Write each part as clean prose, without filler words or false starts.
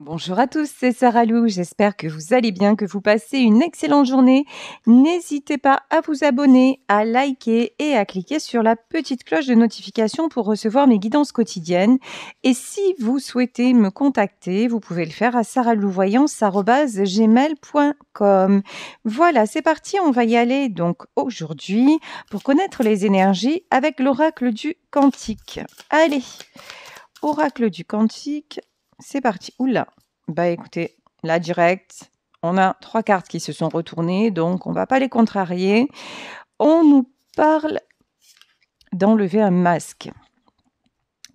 Bonjour à tous, c'est Sarah Lou. J'espère que vous allez bien, que vous passez une excellente journée. N'hésitez pas à vous abonner, à liker et à cliquer sur la petite cloche de notification pour recevoir mes guidances quotidiennes. Et si vous souhaitez me contacter, vous pouvez le faire à sarahlouvoyance@gmail.com. Voilà, c'est parti, on va y aller donc aujourd'hui pour connaître les énergies avec l'oracle du Cantique. Allez, oracle du Cantique. C'est parti. Oula. Bah écoutez, là direct, on a 3 cartes qui se sont retournées, donc on va pas les contrarier. On nous parle d'enlever un masque.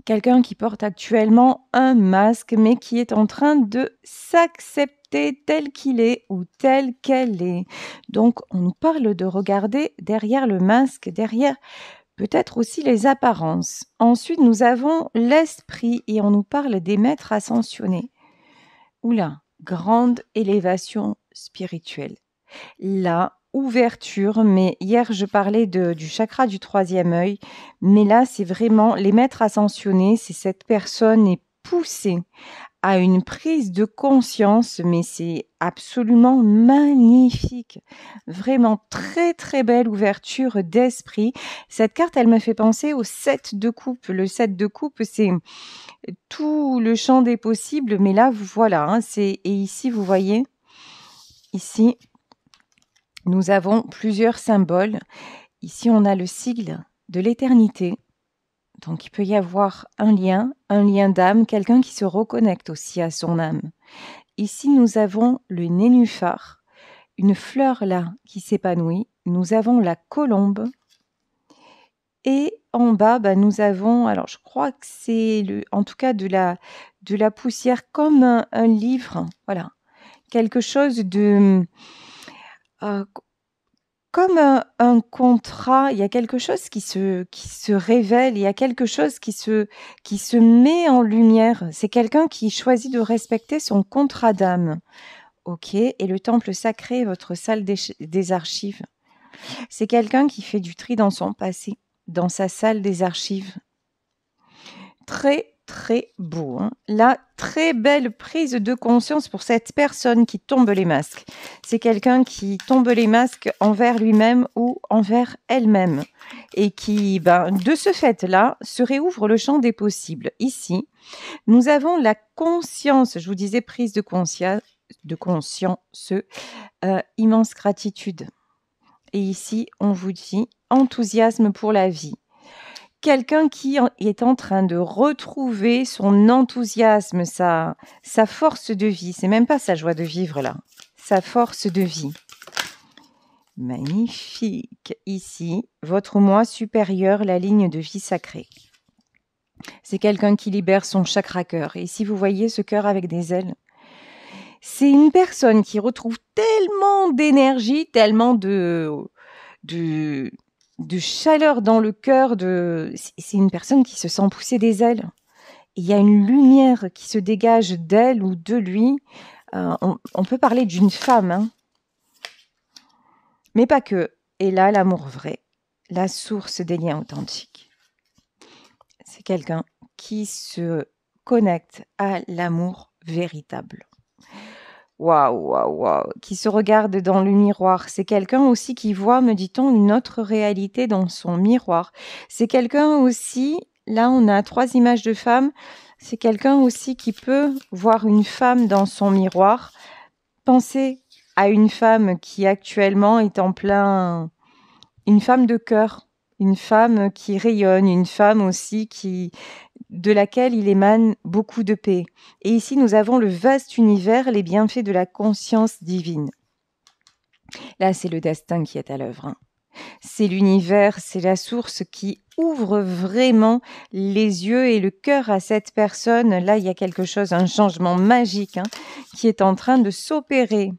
Quelqu'un qui porte actuellement un masque, mais qui est en train de s'accepter tel qu'il est ou tel qu'elle est. Donc on nous parle de regarder derrière le masque, derrière peut-être aussi les apparences. Ensuite, nous avons l'esprit et on nous parle des maîtres ascensionnés. Oula, grande élévation spirituelle. La ouverture, mais hier je parlais du chakra du troisième œil, mais là c'est vraiment les maîtres ascensionnés, c'est cette personne est poussée à une prise de conscience, mais c'est absolument magnifique. Vraiment très très belle ouverture d'esprit. Cette carte, elle me fait penser au 7 de coupe. Le 7 de coupe, c'est tout le champ des possibles, mais là, voilà, hein, et ici, vous voyez, ici, nous avons plusieurs symboles. Ici, on a le sigle de l'éternité. Donc, il peut y avoir un lien d'âme, quelqu'un qui se reconnecte aussi à son âme. Ici, nous avons le nénuphar, une fleur là qui s'épanouit. Nous avons la colombe. Et en bas, nous avons, alors je crois que c'est en tout cas de la poussière comme un livre. Voilà. Quelque chose de... comme un contrat, il y a quelque chose qui se révèle, il y a quelque chose qui se met en lumière. C'est quelqu'un qui choisit de respecter son contrat d'âme. Ok, et le temple sacré, votre salle des archives. C'est quelqu'un qui fait du tri dans son passé, dans sa salle des archives. Très, très beau. Hein. La très belle prise de conscience pour cette personne qui tombe les masques. C'est quelqu'un qui tombe les masques envers lui-même ou envers elle-même. Et qui, de ce fait-là, se réouvre le champ des possibles. Ici, nous avons la conscience, je vous disais prise de conscience, immense gratitude. Et ici, on vous dit enthousiasme pour la vie. Quelqu'un qui est en train de retrouver son enthousiasme, sa force de vie. C'est même pas sa joie de vivre là, sa force de vie. Magnifique. Ici, votre moi supérieur, la ligne de vie sacrée. C'est quelqu'un qui libère son chakra cœur. Et ici, vous voyez ce cœur avec des ailes. C'est une personne qui retrouve tellement d'énergie, tellement de chaleur dans le cœur. C'est une personne qui se sent pousser des ailes. Il y a une lumière qui se dégage d'elle ou de lui. On peut parler d'une femme, hein. Mais pas que. Et là, l'amour vrai, la source des liens authentiques. C'est quelqu'un qui se connecte à l'amour véritable. Waouh, qui se regarde dans le miroir. C'est quelqu'un aussi qui voit, me dit-on, une autre réalité dans son miroir. C'est quelqu'un aussi, là on a 3 images de femmes, c'est quelqu'un aussi qui peut voir une femme dans son miroir, penser à une femme qui actuellement est en plein... une femme de cœur, une femme qui rayonne, une femme aussi de laquelle il émane beaucoup de paix. Et ici, nous avons le vaste univers, les bienfaits de la conscience divine. Là, c'est le destin qui est à l'œuvre. Hein. C'est l'univers, c'est la source qui ouvre vraiment les yeux et le cœur à cette personne. Là, il y a quelque chose, un changement magique qui est en train de s'opérer.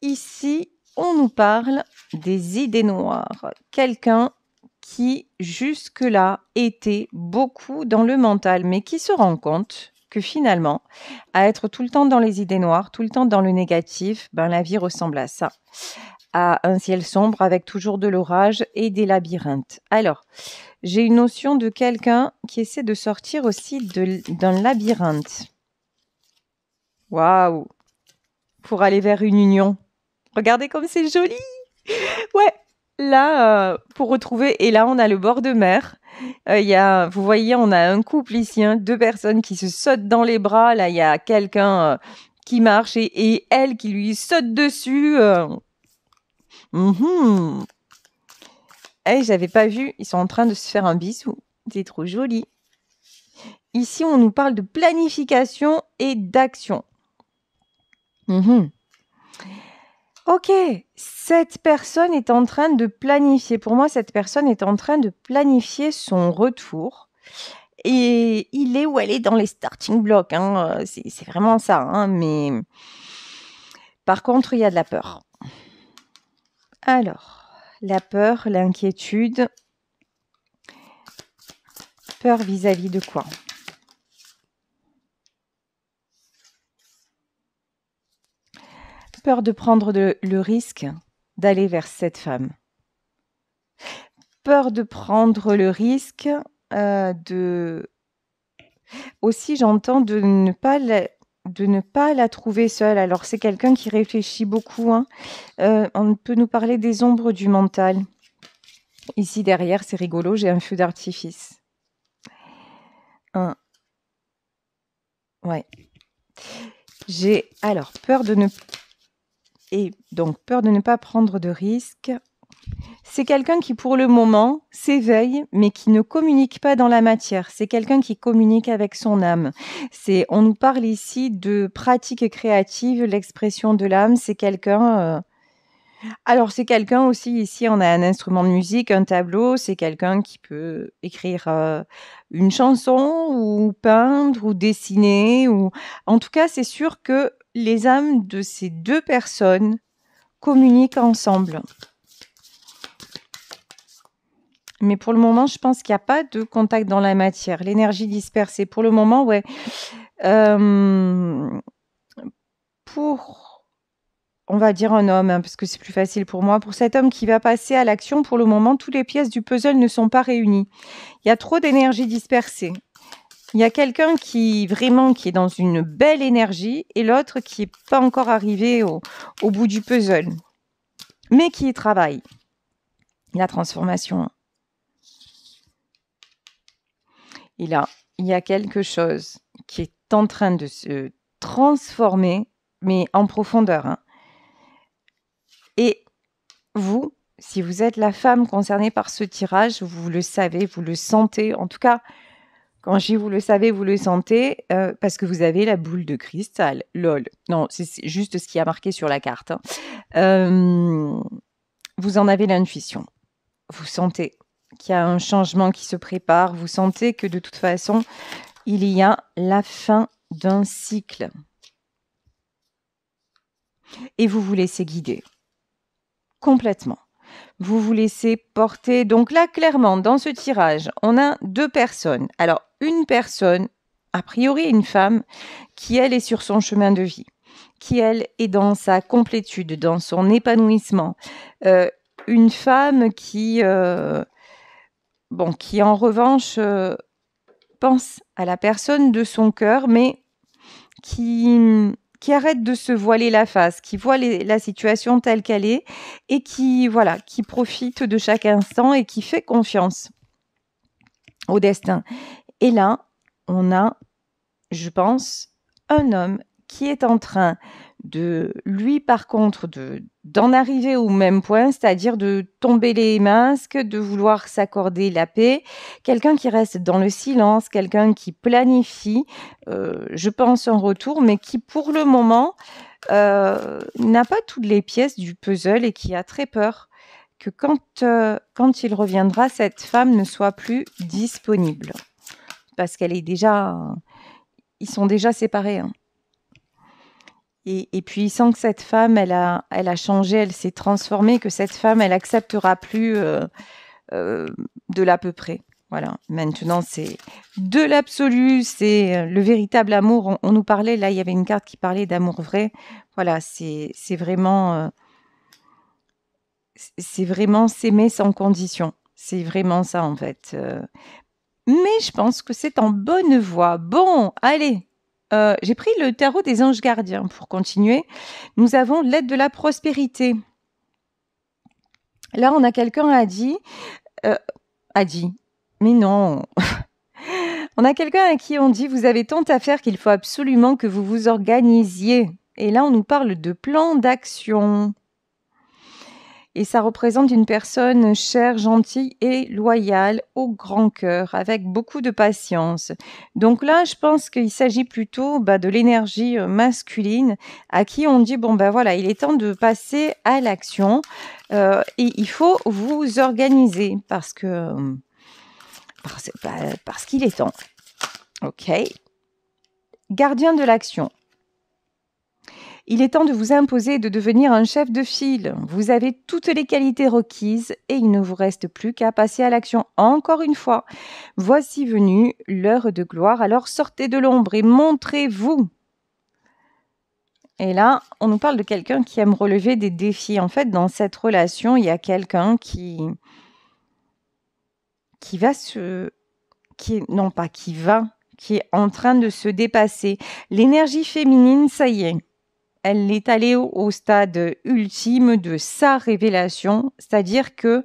Ici, on nous parle des idées noires. Quelqu'un qui jusque-là était beaucoup dans le mental, mais qui se rend compte que finalement, à être tout le temps dans les idées noires, tout le temps dans le négatif, la vie ressemble à ça, à un ciel sombre avec toujours de l'orage et des labyrinthes. Alors, j'ai une notion de quelqu'un qui essaie de sortir aussi d'un labyrinthe. Waouh! Pour aller vers une union. Regardez comme c'est joli! Ouais, là, pour retrouver, et là, on a le bord de mer. Vous voyez, on a un couple ici, hein, 2 personnes qui se sautent dans les bras. Là, il y a quelqu'un qui marche et elle qui lui saute dessus. J'avais pas vu. Ils sont en train de se faire un bisou. C'est trop joli. Ici, on nous parle de planification et d'action. Ok, cette personne est en train de planifier. Pour moi, cette personne est en train de planifier son retour. Et il est où elle est dans les starting blocks. Hein. C'est vraiment ça. Hein. Mais par contre, il y a de la peur. Alors, la peur, l'inquiétude. Peur vis-à-vis de quoi? Peur de prendre le risque d'aller vers cette femme. Peur de prendre le risque de... Aussi, j'entends de ne pas la trouver seule. Alors, c'est quelqu'un qui réfléchit beaucoup. Hein. On peut nous parler des ombres du mental. Ici, derrière, c'est rigolo, j'ai un feu d'artifice. Ouais. J'ai, alors, peur de ne pas prendre de risques. C'est quelqu'un qui, pour le moment, s'éveille, mais qui ne communique pas dans la matière. C'est quelqu'un qui communique avec son âme. On nous parle ici de pratiques créatives, l'expression de l'âme. C'est quelqu'un... Alors, c'est quelqu'un aussi, ici, on a un instrument de musique, un tableau. C'est quelqu'un qui peut écrire une chanson ou peindre ou dessiner. En tout cas, c'est sûr que les âmes de ces 2 personnes communiquent ensemble. Mais pour le moment, je pense qu'il n'y a pas de contact dans la matière. L'énergie dispersée. Pour le moment, ouais. On va dire un homme, hein, parce que c'est plus facile pour moi. Pour cet homme qui va passer à l'action, pour le moment, toutes les pièces du puzzle ne sont pas réunies. Il y a trop d'énergie dispersée. Il y a quelqu'un qui est dans une belle énergie et l'autre qui n'est pas encore arrivé au bout du puzzle, mais qui y travaille. La transformation. Et là, il y a quelque chose qui est en train de se transformer, mais en profondeur. Hein. Et vous, si vous êtes la femme concernée par ce tirage, vous le savez, vous le sentez. En tout cas, quand je dis vous le savez, vous le sentez, parce que vous avez la boule de cristal. Lol. Non, c'est juste ce qui a marqué sur la carte. Hein. Vous en avez l'intuition. Vous sentez qu'il y a un changement qui se prépare. Vous sentez que de toute façon, il y a la fin d'un cycle. Et vous vous laissez guider. Complètement. Vous vous laissez porter. Donc là, clairement, dans ce tirage, on a 2 personnes. Alors, une personne, a priori une femme, qui, elle, est sur son chemin de vie, qui, elle, est dans sa complétude, dans son épanouissement. Une femme qui, en revanche, pense à la personne de son cœur, mais qui arrête de se voiler la face, qui voit la situation telle qu'elle est et qui profite de chaque instant et qui fait confiance au destin. Et là, on a, je pense, un homme qui est en train de, lui par contre, d'en arriver au même point, c'est-à-dire de tomber les masques, de vouloir s'accorder la paix, quelqu'un qui reste dans le silence, quelqu'un qui planifie, je pense un retour, mais qui pour le moment n'a pas toutes les pièces du puzzle et qui a très peur que quand il reviendra, cette femme ne soit plus disponible. Parce qu'elle est déjà... Ils sont déjà séparés. Hein. Et puis, il sent que cette femme, elle a changé, elle s'est transformée, que cette femme, elle acceptera plus de l'à peu près. Voilà. Maintenant, c'est de l'absolu, c'est le véritable amour. On nous parlait, là, il y avait une carte qui parlait d'amour vrai. Voilà, c'est vraiment s'aimer sans condition. C'est vraiment ça, en fait. Mais je pense que c'est en bonne voie. Bon, allez, J'ai pris le tarot des anges gardiens pour continuer. Nous avons l'aide de la prospérité. Là, on a quelqu'un a dit, mais non. On a quelqu'un à qui on dit, vous avez tant à faire qu'il faut absolument que vous vous organisiez. Et là, on nous parle de plan d'action. Et ça représente une personne chère, gentille et loyale, au grand cœur, avec beaucoup de patience. Donc là, je pense qu'il s'agit plutôt de l'énergie masculine, à qui on dit, bon ben voilà, il est temps de passer à l'action, et il faut vous organiser, parce qu'il est temps. Ok. Gardien de l'action. Il est temps de vous imposer et de devenir un chef de file. Vous avez toutes les qualités requises et il ne vous reste plus qu'à passer à l'action. Encore une fois, voici venue l'heure de gloire. Alors sortez de l'ombre et montrez-vous. Et là, on nous parle de quelqu'un qui aime relever des défis. En fait, dans cette relation, il y a quelqu'un qui est en train de se dépasser. L'énergie féminine, ça y est. Elle est allée au stade ultime de sa révélation, c'est-à-dire que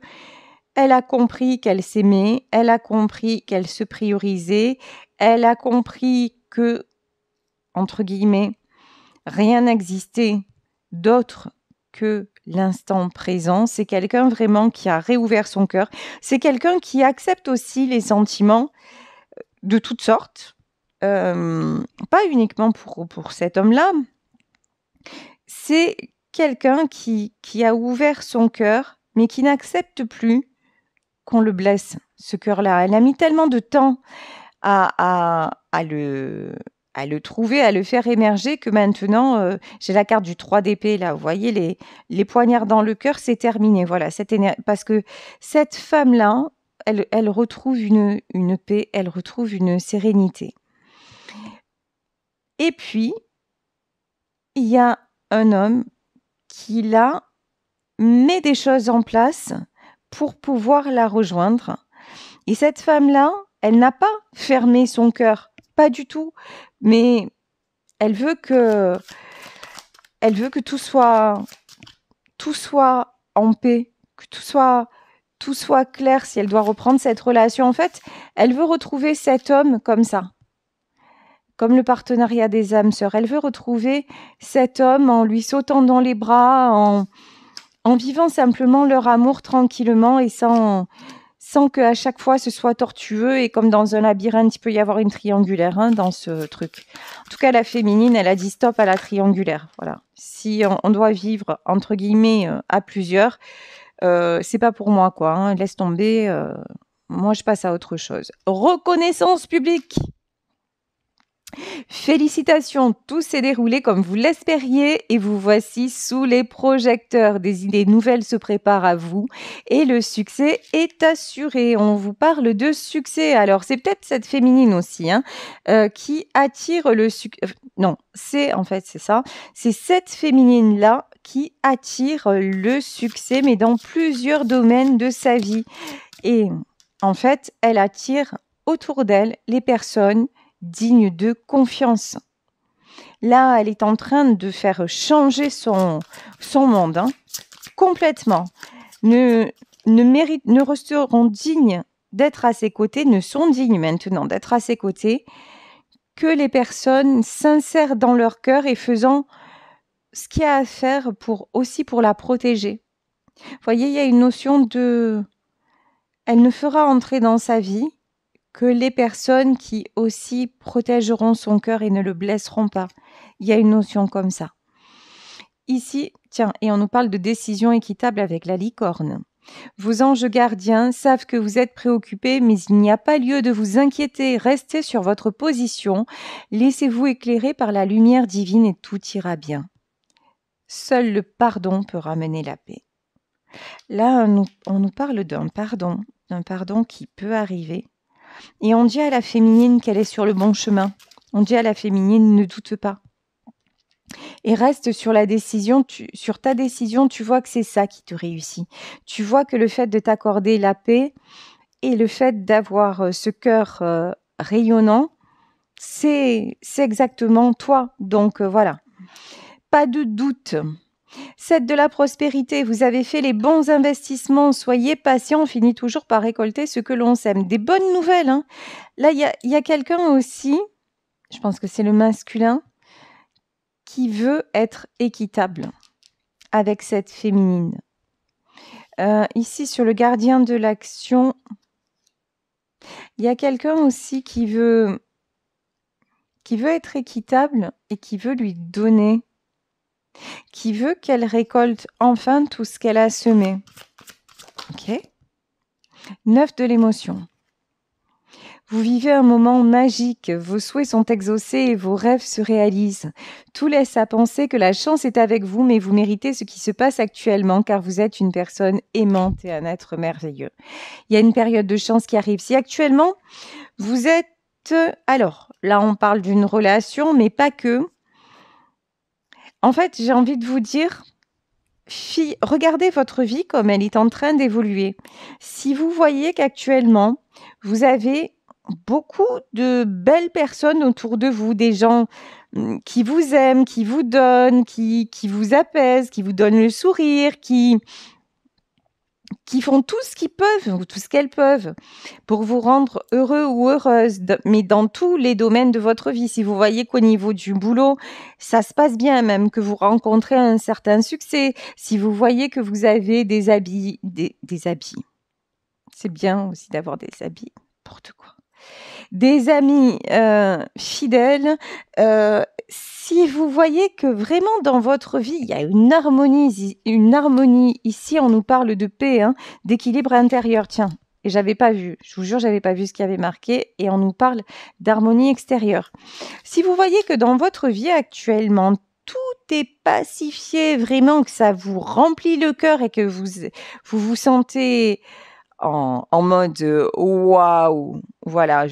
elle a compris qu'elle s'aimait, elle a compris qu'elle se priorisait, elle a compris que, entre guillemets, rien n'existait d'autre que l'instant présent. C'est quelqu'un vraiment qui a réouvert son cœur. C'est quelqu'un qui accepte aussi les sentiments de toutes sortes, pas uniquement pour cet homme-là. C'est quelqu'un qui a ouvert son cœur, mais qui n'accepte plus qu'on le blesse, ce cœur-là. Elle a mis tellement de temps à le trouver, à le faire émerger, que maintenant, j'ai la carte du 3 d'épée, là, vous voyez, les poignards dans le cœur, c'est terminé. Voilà, parce que cette femme-là, elle retrouve une paix, elle retrouve une sérénité. Et puis, il y a un homme qui, là, met des choses en place pour pouvoir la rejoindre. Et cette femme-là, elle n'a pas fermé son cœur, pas du tout, mais elle veut que tout soit en paix, que tout soit clair si elle doit reprendre cette relation. En fait, elle veut retrouver cet homme comme ça. Comme le partenariat des âmes sœurs. Elle veut retrouver cet homme en lui sautant dans les bras, en vivant simplement leur amour tranquillement et sans qu'à chaque fois ce soit tortueux et comme dans un labyrinthe, il peut y avoir une triangulaire dans ce truc. En tout cas, la féminine, elle a dit stop à la triangulaire. Voilà. Si on doit vivre, entre guillemets, à plusieurs, c'est pas pour moi, quoi. Laisse tomber. Moi, je passe à autre chose. Reconnaissance publique. Félicitations, tout s'est déroulé comme vous l'espériez et vous voici sous les projecteurs. Des idées nouvelles se préparent à vous et le succès est assuré. On vous parle de succès. Alors, c'est peut-être cette féminine aussi qui attire le succès. Non, c'est ça. C'est cette féminine-là qui attire le succès, mais dans plusieurs domaines de sa vie. Et en fait, elle attire autour d'elle les personnes digne de confiance. Là, elle est en train de faire changer son monde, complètement. Ne resteront dignes d'être à ses côtés, ne sont dignes maintenant d'être à ses côtés que les personnes sincères dans leur cœur et faisant ce qu'il y a à faire pour la protéger. Vous voyez, il y a une notion de... Elle ne fera entrer dans sa vie que les personnes qui aussi protégeront son cœur et ne le blesseront pas. Il y a une notion comme ça. Ici, tiens, et on nous parle de décision équitable avec la licorne. Vos anges gardiens savent que vous êtes préoccupés, mais il n'y a pas lieu de vous inquiéter. Restez sur votre position. Laissez-vous éclairer par la lumière divine et tout ira bien. Seul le pardon peut ramener la paix. Là, on nous parle d'un pardon qui peut arriver. Et on dit à la féminine qu'elle est sur le bon chemin. On dit à la féminine, ne doute pas. Et reste sur la décision, sur ta décision, tu vois que c'est ça qui te réussit. Tu vois que le fait de t'accorder la paix et le fait d'avoir ce cœur rayonnant, c'est exactement toi. Donc, voilà. Pas de doute. 7 de la prospérité, vous avez fait les bons investissements, soyez patient, on finit toujours par récolter ce que l'on sème. Des bonnes nouvelles, hein. Là, il y a quelqu'un aussi, je pense que c'est le masculin, qui veut être équitable avec cette féminine. Ici, sur le gardien de l'action, il y a quelqu'un aussi qui veut être équitable et qui veut lui donner, qui veut qu'elle récolte enfin tout ce qu'elle a semé. Ok. 9 de l'émotion. Vous vivez un moment magique, vos souhaits sont exaucés et vos rêves se réalisent. Tout laisse à penser que la chance est avec vous, mais vous méritez ce qui se passe actuellement car vous êtes une personne aimante et un être merveilleux. Il y a une période de chance qui arrive. Si actuellement, vous êtes... Alors, là, on parle d'une relation, mais pas que. En fait, j'ai envie de vous dire... regardez votre vie comme elle est en train d'évoluer. Si vous voyez qu'actuellement, vous avez beaucoup de belles personnes autour de vous, des gens qui vous aiment, qui vous donnent, qui vous apaisent, qui vous donnent le sourire, qui font tout ce qu'ils peuvent ou tout ce qu'elles peuvent pour vous rendre heureux ou heureuse, mais dans tous les domaines de votre vie. Si vous voyez qu'au niveau du boulot, ça se passe bien, même que vous rencontrez un certain succès, si vous voyez que vous avez des habits, des habits, c'est bien aussi d'avoir des habits, n'importe quoi. Des amis fidèles, si vous voyez que vraiment dans votre vie, il y a une harmonie, ici on nous parle de paix, hein, d'équilibre intérieur, tiens, et j'avais pas vu, je vous jure, j'avais pas vu ce qu'il y avait marqué, et on nous parle d'harmonie extérieure. Si vous voyez que dans votre vie actuellement, tout est pacifié, vraiment que ça vous remplit le cœur et que vous sentez... en mode waouh, voilà,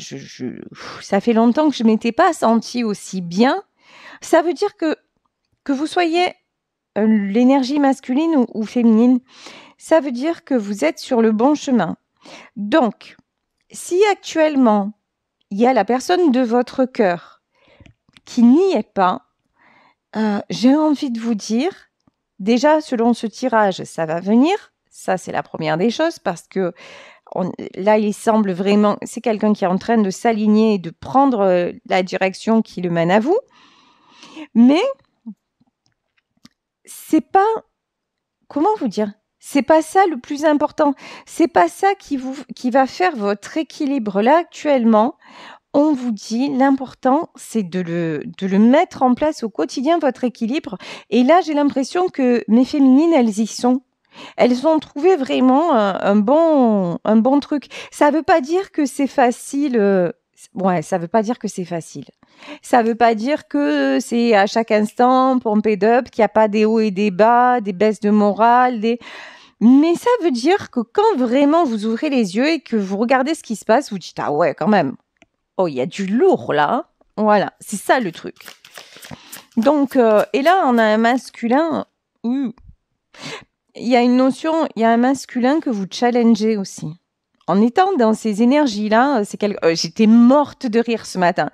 ça fait longtemps que je m'étais pas sentie aussi bien. Ça veut dire que vous soyez l'énergie masculine ou féminine, ça veut dire que vous êtes sur le bon chemin. Donc, si actuellement il y a la personne de votre cœur qui n'y est pas, j'ai envie de vous dire, déjà selon ce tirage, ça va venir. Ça, c'est la première des choses parce que là, il semble vraiment... C'est quelqu'un qui est en train de s'aligner et de prendre la direction qui le mène à vous. Mais c'est pas... Comment vous dire ? C'est pas ça le plus important. C'est pas ça qui va faire votre équilibre. Là, actuellement, on vous dit l'important, c'est de le mettre en place au quotidien, votre équilibre. Et là, j'ai l'impression que mes féminines, elles y sont. Elles ont trouvé vraiment un bon truc. Ça veut pas dire que c'est facile. Ouais, ça veut pas dire que c'est facile. Ça veut pas dire que c'est à chaque instant pompé up, qu'il n'y a pas des hauts et des bas, des baisses de morale, mais ça veut dire que quand vraiment vous ouvrez les yeux et que vous regardez ce qui se passe, vous dites ah ouais quand même. Oh, il y a du lourd là. Voilà, c'est ça le truc. Donc et là on a un masculin. Il y a une notion, il y a un masculin que vous challengez aussi. En étant dans ces énergies-là, j'étais morte de rire ce matin.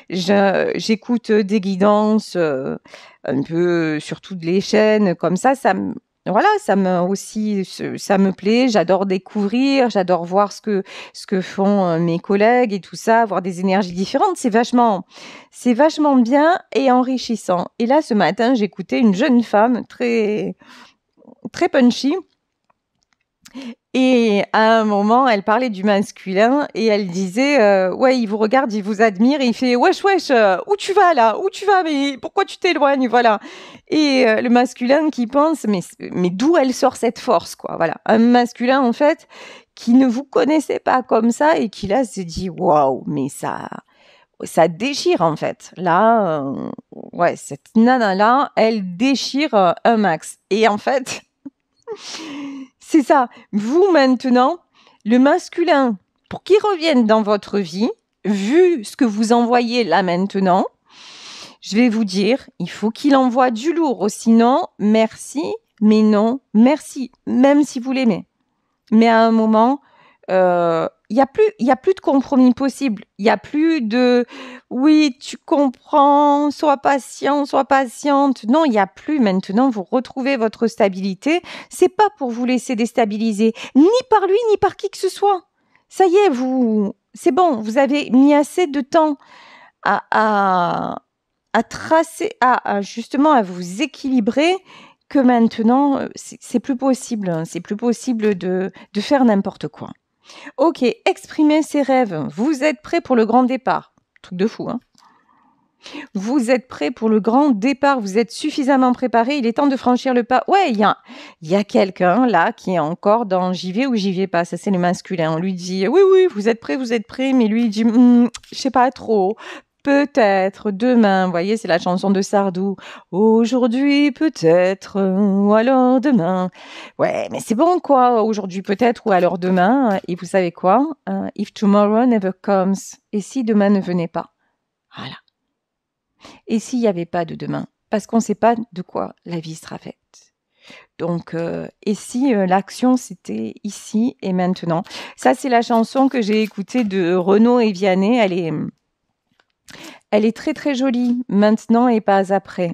J'écoute des guidances un peu sur toutes les chaînes, comme ça me plaît. J'adore découvrir, j'adore voir ce que font mes collègues et tout ça, avoir des énergies différentes. C'est vachement bien et enrichissant. Et là, ce matin, j'écoutais une jeune femme très très punchy. Et à un moment, elle parlait du masculin et elle disait ouais, il vous regarde, il vous admire et il fait wesh, où tu vas là? Où tu vas? Mais pourquoi tu t'éloignes? Voilà. Et le masculin qui pense mais d'où elle sort cette force, quoi. Voilà. Un masculin, en fait, qui ne vous connaissait pas comme ça et qui là se dit waouh, mais ça déchire en fait. Là, ouais, cette nana-là, elle déchire un max. Et en fait, c'est ça. Vous maintenant, le masculin, pour qu'il revienne dans votre vie, vu ce que vous envoyez là maintenant, je vais vous dire, il faut qu'il envoie du lourd. Sinon, merci, mais non, merci, même si vous l'aimez. Mais à un moment, il y a plus de compromis possible. Il y a plus de oui, tu comprends, sois patient, sois patiente. Non, il y a plus maintenant. Vous retrouvez votre stabilité. C'est pas pour vous laisser déstabiliser, ni par lui, ni par qui que ce soit. Ça y est, c'est bon. Vous avez mis assez de temps à tracer, justement à vous équilibrer que maintenant, c'est plus possible. Hein. C'est plus possible de faire n'importe quoi. Ok, exprimer ses rêves. Vous êtes prêt pour le grand départ. Truc de fou, hein. Vous êtes prêt pour le grand départ. Vous êtes suffisamment préparé. Il est temps de franchir le pas. Ouais, il y a quelqu'un là qui est encore dans j'y vais ou j'y vais pas. Ça, c'est le masculin. On lui dit oui, oui, vous êtes prêt. Mais lui, il dit je sais pas trop. Peut-être demain, vous voyez, c'est la chanson de Sardou. Aujourd'hui, peut-être, ou alors demain. Ouais, mais c'est bon, quoi. Aujourd'hui, peut-être, ou alors demain. Et vous savez quoi? If tomorrow never comes. Et si demain ne venait pas? Voilà. Et s'il n'y avait pas de demain? Parce qu'on ne sait pas de quoi la vie sera faite. Donc, et si l'action, c'était ici et maintenant? Ça, c'est la chanson que j'ai écoutée de Renaud et Vianney. Elle est très très jolie, maintenant et pas après.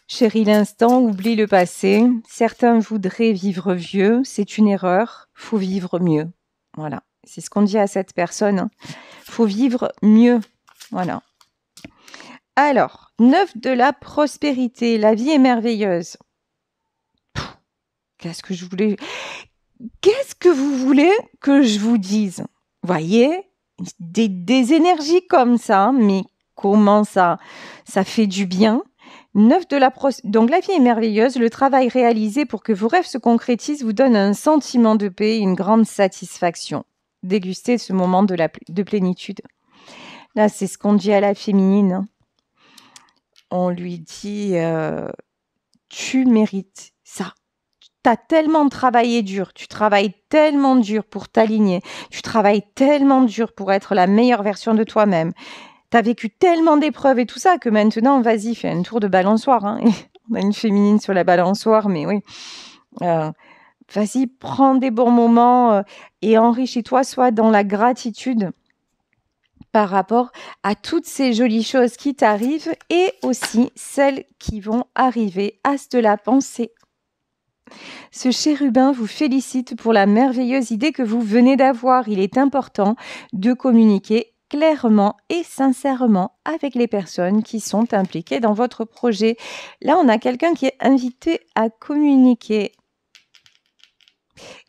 Chéris l'instant, oublie le passé. Certains voudraient vivre vieux, c'est une erreur, faut vivre mieux. Voilà, c'est ce qu'on dit à cette personne. Hein. Faut vivre mieux. Voilà. Alors, 9 de la prospérité, la vie est merveilleuse. Qu'est-ce que vous voulez que je vous dise? Voyez, des énergies comme ça, mais comment ça fait du bien. 9 de la Donc la vie est merveilleuse, le travail réalisé pour que vos rêves se concrétisent vous donne un sentiment de paix et une grande satisfaction. Dégustez ce moment de plénitude. Là, c'est ce qu'on dit à la féminine. On lui dit tu mérites ça. Tu as tellement travaillé dur, tu travailles tellement dur pour t'aligner, tu travailles tellement dur pour être la meilleure version de toi-même. Tu as vécu tellement d'épreuves et tout ça que maintenant, vas-y, fais un tour de balançoire. Hein. On a une féminine sur la balançoire, mais oui. Vas-y, prends des bons moments et enrichis-toi, sois dans la gratitude par rapport à toutes ces jolies choses qui t'arrivent et aussi celles qui vont arriver. As de la pensée. Ce chérubin vous félicite pour la merveilleuse idée que vous venez d'avoir. Il est important de communiquer clairement et sincèrement avec les personnes qui sont impliquées dans votre projet. Là, on a quelqu'un qui est invité à communiquer,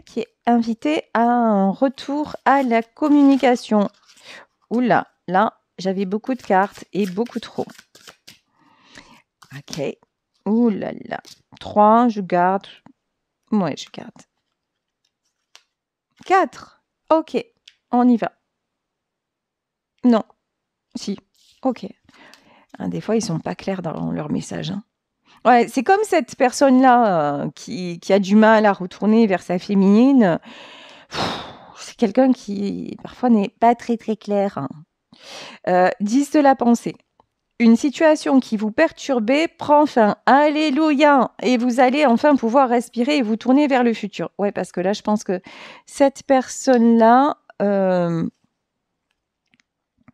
qui est invité à un retour à la communication. Oula, là, j'avais beaucoup de cartes et beaucoup trop. Ok. Oula là. 3, je garde. Ouais, je garde. 4. Ok, on y va. Non. Si. Ok. Des fois, ils sont pas clairs dans leur message. Hein. Ouais, c'est comme cette personne-là qui a du mal à retourner vers sa féminine. C'est quelqu'un qui, parfois, n'est pas très, très clair. Hein. 10 de la pensée. Une situation qui vous perturbait prend fin. Alléluia! Et vous allez enfin pouvoir respirer et vous tourner vers le futur. Ouais, parce que là, je pense que cette personne-là, elle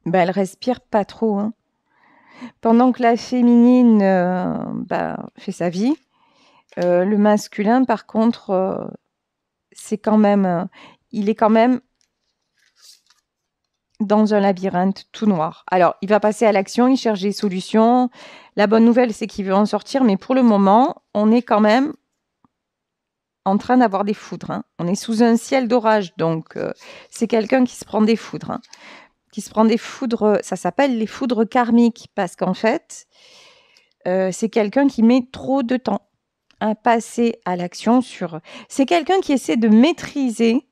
respire pas trop. Hein. Pendant que la féminine fait sa vie, le masculin, par contre, c'est quand même, il est quand même dans un labyrinthe tout noir. Alors, il va passer à l'action, il cherche des solutions. La bonne nouvelle, c'est qu'il veut en sortir, mais pour le moment, on est quand même en train d'avoir des foudres. Hein. On est sous un ciel d'orage, donc c'est quelqu'un qui se prend des foudres. Hein. Qui se prend des foudres, ça s'appelle les foudres karmiques, parce qu'en fait, c'est quelqu'un qui met trop de temps à passer à l'action sur... C'est quelqu'un qui essaie de maîtriser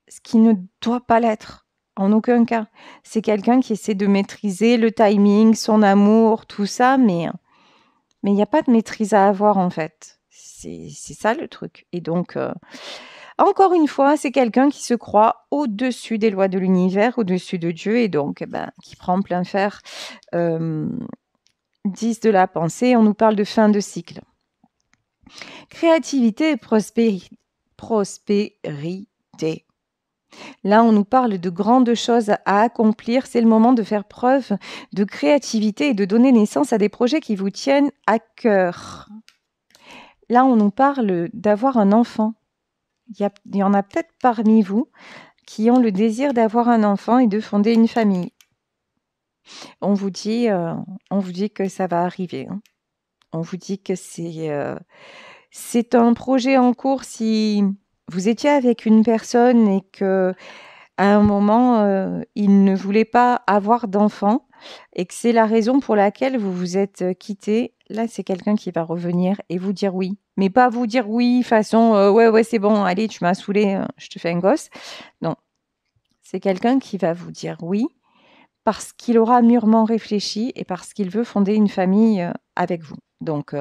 ce qui ne doit pas l'être. En aucun cas. C'est quelqu'un qui essaie de maîtriser le timing, son amour, tout ça, mais il n'y a pas de maîtrise à avoir en fait. C'est ça le truc. Et donc, encore une fois, c'est quelqu'un qui se croit au-dessus des lois de l'univers, au-dessus de Dieu, et donc qui prend plein fer. 10 de la pensée, on nous parle de fin de cycle. Créativité et prospérité. créativité. Là, on nous parle de grandes choses à accomplir. C'est le moment de faire preuve de créativité et de donner naissance à des projets qui vous tiennent à cœur. Là, on nous parle d'avoir un enfant. Il y en a peut-être parmi vous qui ont le désir d'avoir un enfant et de fonder une famille. On vous dit que ça va arriver. Hein. On vous dit que c'est un projet en cours si vous étiez avec une personne et que à un moment, il ne voulait pas avoir d'enfant et que c'est la raison pour laquelle vous vous êtes quittés. Là, c'est quelqu'un qui va revenir et vous dire oui. Mais pas vous dire oui façon ouais, c'est bon, allez, tu m'as saoulé, je te fais un gosse. Non. C'est quelqu'un qui va vous dire oui parce qu'il aura mûrement réfléchi et parce qu'il veut fonder une famille avec vous. Donc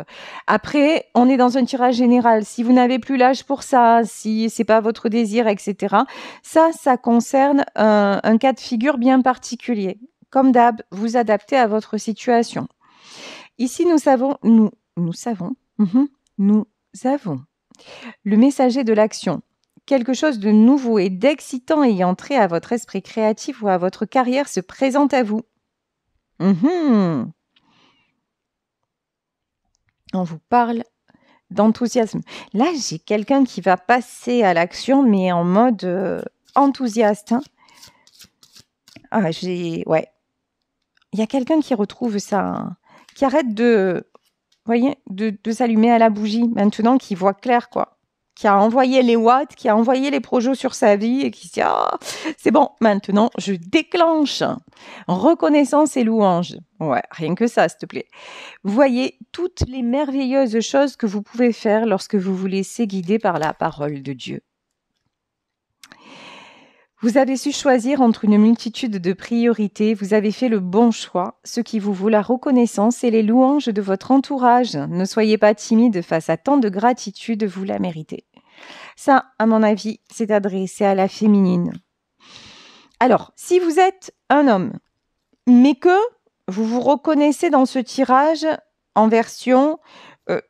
après, on est dans un tirage général. Si vous n'avez plus l'âge pour ça, si c'est pas votre désir, etc. Ça concerne un cas de figure bien particulier. Comme d'hab, vous adaptez à votre situation. Ici, nous avons le messager de l'action. Quelque chose de nouveau et d'excitant ayant trait à votre esprit créatif ou à votre carrière se présente à vous. On vous parle d'enthousiasme. Là, j'ai quelqu'un qui va passer à l'action, mais en mode enthousiaste. Hein. Ouais. Il y a quelqu'un qui retrouve ça, hein, qui arrête de s'allumer à la bougie maintenant, qui voit clair, quoi. Qui a envoyé les watts, qui a envoyé les projets sur sa vie et qui se dit « Ah, c'est bon, maintenant, je déclenche. Reconnaissance et louange. » Ouais, rien que ça, s'il te plaît. Voyez toutes les merveilleuses choses que vous pouvez faire lorsque vous vous laissez guider par la parole de Dieu. Vous avez su choisir entre une multitude de priorités, vous avez fait le bon choix, ce qui vous vaut la reconnaissance et les louanges de votre entourage. Ne soyez pas timide face à tant de gratitude, vous la méritez. Ça, à mon avis, c'est adressé à la féminine. Alors, si vous êtes un homme, mais que vous vous reconnaissez dans ce tirage en version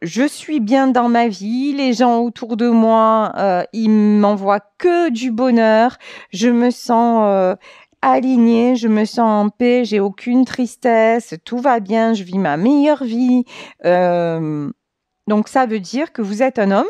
je suis bien dans ma vie, les gens autour de moi, ils m'envoient que du bonheur, je me sens alignée, je me sens en paix, j'ai aucune tristesse, tout va bien, je vis ma meilleure vie. Donc ça veut dire que vous êtes un homme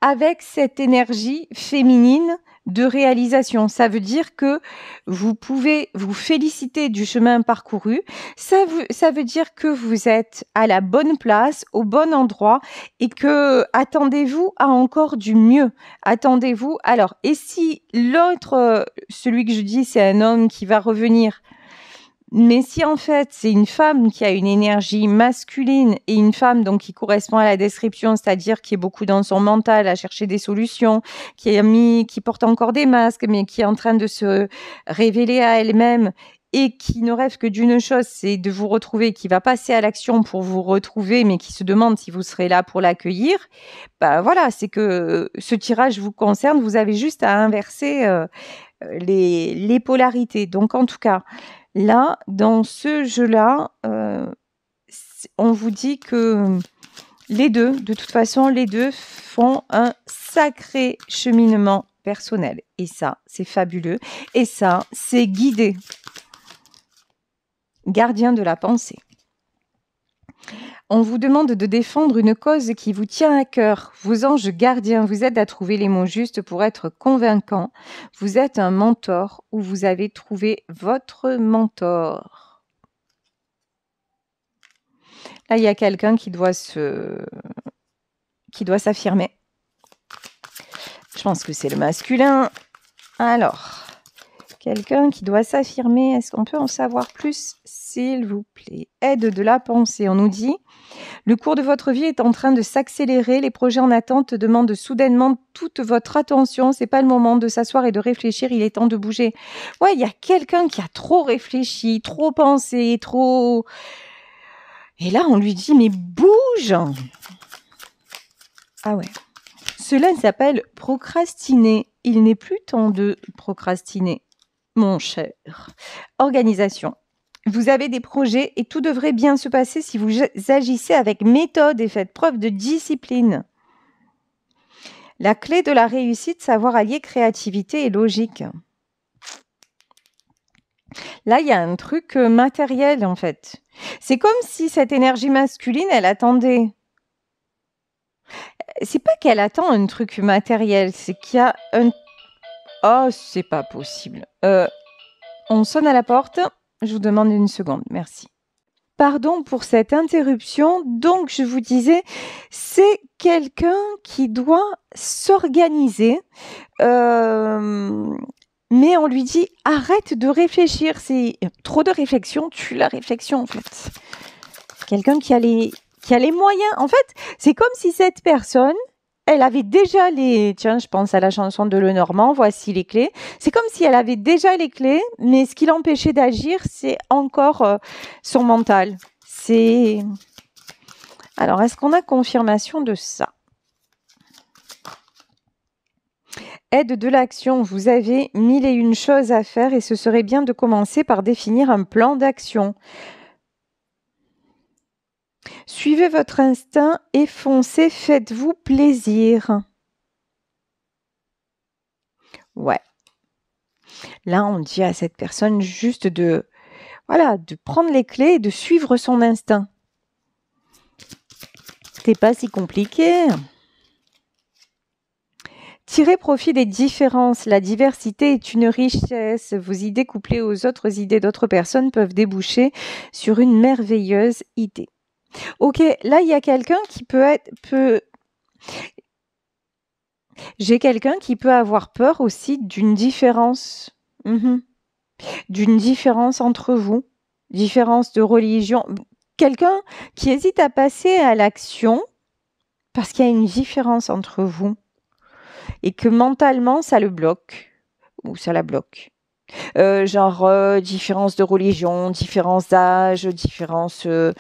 avec cette énergie féminine de réalisation. Ça veut dire que vous pouvez vous féliciter du chemin parcouru. Ça veut dire que vous êtes à la bonne place, au bon endroit et que attendez-vous à encore du mieux. Attendez-vous. Alors, et si l'autre, celui que je dis, c'est un homme qui va revenir, mais si en fait c'est une femme qui a une énergie masculine et une femme donc qui correspond à la description, c'est-à-dire qui est beaucoup dans son mental à chercher des solutions, qui porte encore des masques mais qui est en train de se révéler à elle-même et qui ne rêve que d'une chose, c'est de vous retrouver, qui va passer à l'action pour vous retrouver mais qui se demande si vous serez là pour l'accueillir, voilà, c'est que ce tirage vous concerne, vous avez juste à inverser les polarités. Donc en tout cas, là, dans ce jeu-là, on vous dit que les deux, de toute façon, les deux font un sacré cheminement personnel. Et ça, c'est fabuleux. Et ça, c'est guidé. Gardien de la pensée. On vous demande de défendre une cause qui vous tient à cœur. Vos anges gardiens vous aident à trouver les mots justes pour être convaincants. Vous êtes un mentor ou vous avez trouvé votre mentor. Là, il y a quelqu'un qui doit s'affirmer. Je pense que c'est le masculin. Alors, quelqu'un qui doit s'affirmer. Est-ce qu'on peut en savoir plus, s'il vous plaît? Aide de la pensée. On nous dit... Le cours de votre vie est en train de s'accélérer. Les projets en attente demandent soudainement toute votre attention. C'est pas le moment de s'asseoir et de réfléchir. Il est temps de bouger. Ouais, il y a quelqu'un qui a trop réfléchi, trop pensé, trop... Et là, on lui dit, mais bouge! Ah ouais. Cela s'appelle procrastiner. Il n'est plus temps de procrastiner, mon cher. Organisation. Vous avez des projets et tout devrait bien se passer si vous agissez avec méthode et faites preuve de discipline. La clé de la réussite, savoir allier créativité et logique. Là, il y a un truc matériel, en fait. C'est comme si cette énergie masculine, elle attendait. C'est pas qu'elle attend un truc matériel, c'est qu'il y a un... Oh, c'est pas possible. On sonne à la porte. Je vous demande une seconde, merci. Pardon pour cette interruption. Donc, je vous disais, c'est quelqu'un qui doit s'organiser. Mais on lui dit, arrête de réfléchir. C'est trop de réflexion, tue la réflexion, en fait. Quelqu'un qui a les moyens. En fait, c'est comme si cette personne, elle avait déjà les... Tiens, je pense à la chanson de Lenormand, voici les clés. C'est comme si elle avait déjà les clés, mais ce qui l'empêchait d'agir, c'est encore son mental. Alors, est-ce qu'on a confirmation de ça? Aide de l'action. Vous avez 1001 choses à faire et ce serait bien de commencer par définir un plan d'action. Suivez votre instinct et foncez, faites-vous plaisir. Ouais. Là, on dit à cette personne juste de prendre les clés et de suivre son instinct. C'est pas si compliqué. Tirez profit des différences. La diversité est une richesse. Vos idées couplées aux autres idées d'autres personnes peuvent déboucher sur une merveilleuse idée. Ok, là, il y a quelqu'un qui J'ai quelqu'un qui peut avoir peur aussi d'une différence. D'une différence entre vous. Différence de religion. Quelqu'un qui hésite à passer à l'action parce qu'il y a une différence entre vous. Et que mentalement, ça le bloque. Ou ça la bloque. Différence de religion, différence d'âge, différence... un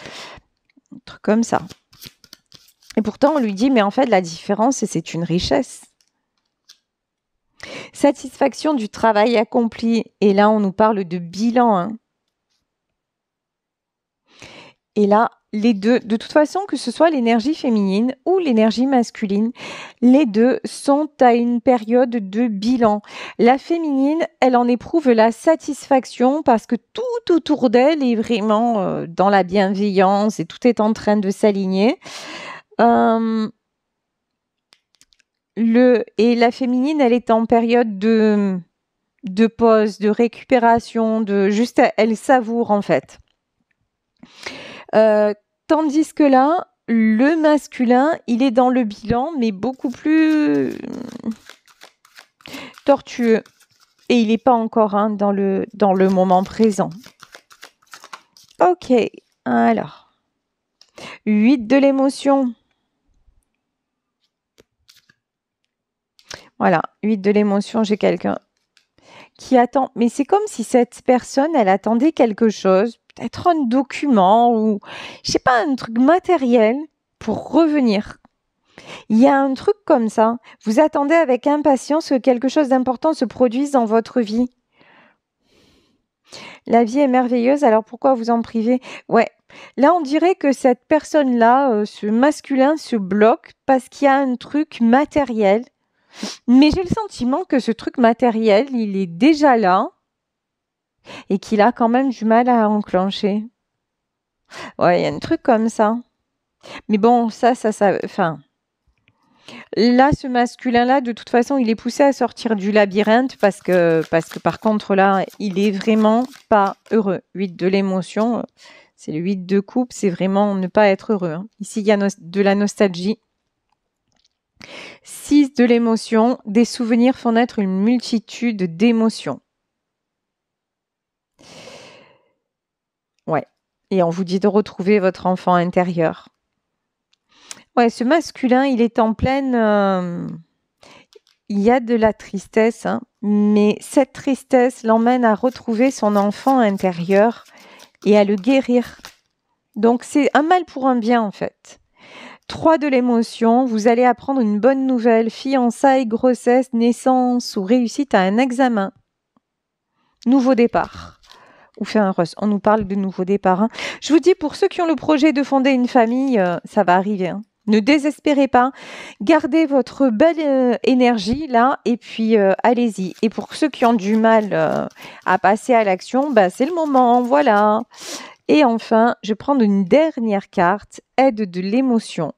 truc comme ça. Et pourtant, on lui dit, mais en fait, la différence, c'est une richesse. Satisfaction du travail accompli. Et là, on nous parle de bilan. Et là, les deux, de toute façon, que ce soit l'énergie féminine ou l'énergie masculine, les deux sont à une période de bilan. La féminine, elle en éprouve la satisfaction parce que tout autour d'elle est vraiment dans la bienveillance et tout est en train de s'aligner. Et la féminine, elle est en période de pause, de récupération, elle savoure en fait. Tandis que là, le masculin, il est dans le bilan, mais beaucoup plus tortueux. Et il n'est pas encore dans le moment présent. Ok, alors. 8 de l'émotion. Voilà, 8 de l'émotion, j'ai quelqu'un qui attend. Mais c'est comme si cette personne, elle attendait quelque chose, peut-être un document ou, je sais pas, un truc matériel pour revenir. Il y a un truc comme ça. Vous attendez avec impatience que quelque chose d'important se produise dans votre vie. La vie est merveilleuse, alors pourquoi vous en privez? Ouais. Là, on dirait que cette personne-là, ce masculin, se bloque parce qu'il y a un truc matériel. Mais j'ai le sentiment que ce truc matériel, il est déjà là et qu'il a quand même du mal à enclencher. Ouais, il y a un truc comme ça. Mais bon, enfin... Là, ce masculin-là, de toute façon, il est poussé à sortir du labyrinthe parce que par contre, là, il est vraiment pas heureux. 8 de l'émotion, c'est le 8 de coupe, c'est vraiment ne pas être heureux. Ici, il y a de la nostalgie. 6 de l'émotion, des souvenirs font naître une multitude d'émotions. Ouais. Et on vous dit de retrouver votre enfant intérieur. Ouais, ce masculin, il est en pleine... il y a de la tristesse, mais cette tristesse l'emmène à retrouver son enfant intérieur et à le guérir. Donc, c'est un mal pour un bien, en fait. 3 de l'émotion, vous allez apprendre une bonne nouvelle, fiançailles, grossesse, naissance ou réussite à un examen. Nouveau départ. Ou fait un rush. On nous parle de nouveau départ. Je vous dis, pour ceux qui ont le projet de fonder une famille, ça va arriver. Ne désespérez pas, gardez votre belle énergie là et puis allez-y. Et pour ceux qui ont du mal à passer à l'action, bah, c'est le moment, voilà. Et enfin, je vais prendre une dernière carte, aide de l'émotion.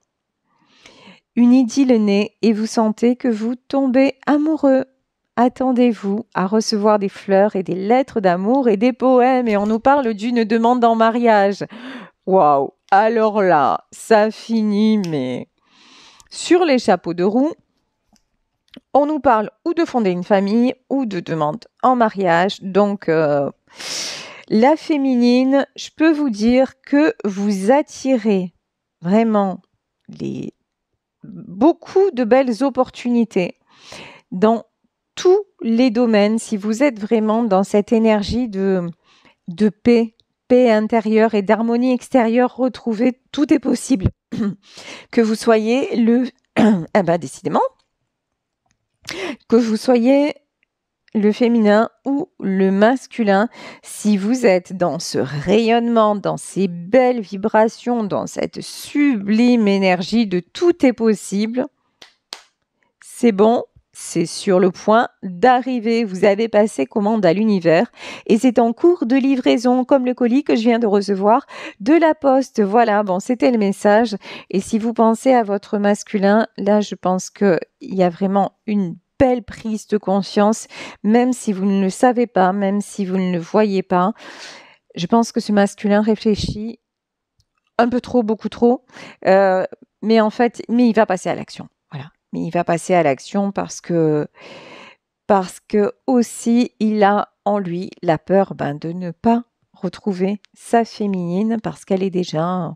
Une idylle naît et vous sentez que vous tombez amoureux. Attendez-vous à recevoir des fleurs et des lettres d'amour et des poèmes et on nous parle d'une demande en mariage. Waouh! Alors là, ça finit, mais sur les chapeaux de roue, on nous parle ou de fonder une famille ou de demande en mariage. Donc, la féminine, je peux vous dire que vous attirez vraiment beaucoup de belles opportunités dans tous les domaines. Si vous êtes vraiment dans cette énergie de paix intérieure et d'harmonie extérieure retrouvée, tout est possible. Que vous soyez décidément, que vous soyez le féminin ou le masculin, si vous êtes dans ce rayonnement, dans ces belles vibrations, dans cette sublime énergie de tout est possible, c'est bon. C'est sur le point d'arriver. Vous avez passé commande à l'univers et c'est en cours de livraison, comme le colis que je viens de recevoir de la poste. Voilà, bon, c'était le message. Et si vous pensez à votre masculin, là, je pense qu'il y a vraiment une belle prise de conscience, même si vous ne le savez pas, même si vous ne le voyez pas. Je pense que ce masculin réfléchit un peu trop, beaucoup trop, mais il va passer à l'action. Voilà. Mais il va passer à l'action parce que aussi il a en lui la peur de ne pas retrouver sa féminine parce qu'elle est déjà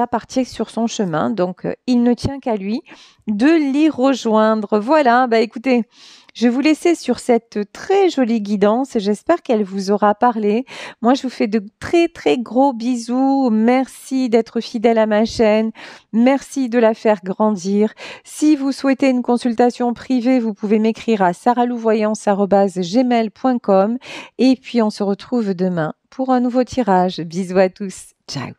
partie sur son chemin, donc il ne tient qu'à lui de l'y rejoindre. Voilà, écoutez, je vais vous laisser sur cette très jolie guidance et j'espère qu'elle vous aura parlé. Moi, je vous fais de très très gros bisous. Merci d'être fidèle à ma chaîne. Merci de la faire grandir. Si vous souhaitez une consultation privée, vous pouvez m'écrire à saralouvoyance@gmail.com et puis on se retrouve demain pour un nouveau tirage. Bisous à tous. Ciao.